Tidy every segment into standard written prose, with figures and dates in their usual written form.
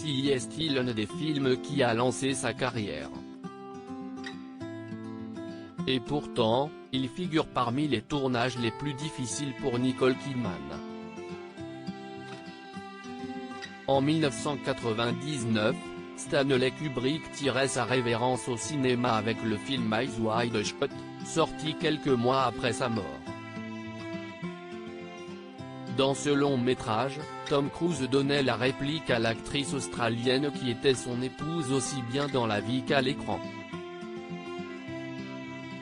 Si est-il un des films qui a lancé sa carrière. Et pourtant, il figure parmi les tournages les plus difficiles pour Nicole Kidman. En 1999, Stanley Kubrick tirait sa révérence au cinéma avec le film Eyes Wide Shut, sorti quelques mois après sa mort. Dans ce long métrage, Tom Cruise donnait la réplique à l'actrice australienne qui était son épouse aussi bien dans la vie qu'à l'écran.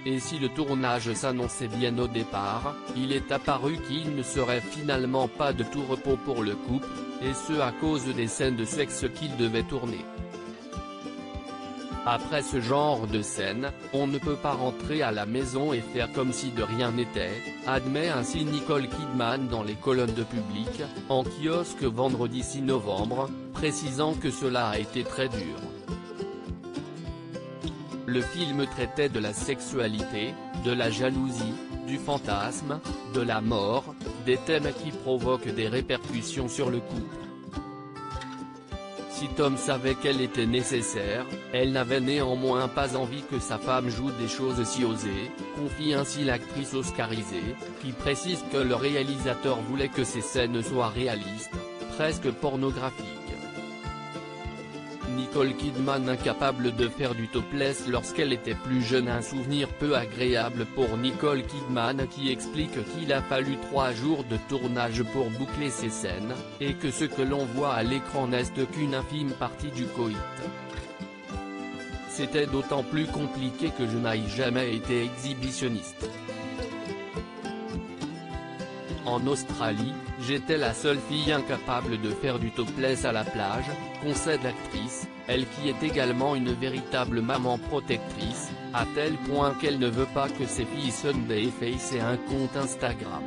Et si le tournage s'annonçait bien au départ, il est apparu qu'il ne serait finalement pas de tout repos pour le couple, et ce à cause des scènes de sexe qu'il devait tourner. Après ce genre de scène, on ne peut pas rentrer à la maison et faire comme si de rien n'était, admet ainsi Nicole Kidman dans les colonnes de Public, en kiosque vendredi 6 novembre, précisant que cela a été très dur. Le film traitait de la sexualité, de la jalousie, du fantasme, de la mort, des thèmes qui provoquent des répercussions sur le couple. Si Tom savait qu'elle était nécessaire, elle n'avait néanmoins pas envie que sa femme joue des choses si osées, confie ainsi l'actrice oscarisée, qui précise que le réalisateur voulait que ces scènes soient réalistes, presque pornographiques. Nicole Kidman incapable de faire du topless lorsqu'elle était plus jeune. Un souvenir peu agréable pour Nicole Kidman qui explique qu'il a fallu 3 jours de tournage pour boucler ces scènes, et que ce que l'on voit à l'écran n'est qu'une infime partie du coït. C'était d'autant plus compliqué que je n'ai jamais été exhibitionniste. En Australie, j'étais la seule fille incapable de faire du topless à la plage, concède l'actrice, elle qui est également une véritable maman protectrice, à tel point qu'elle ne veut pas que ses filles Sunday Face aient un compte Instagram.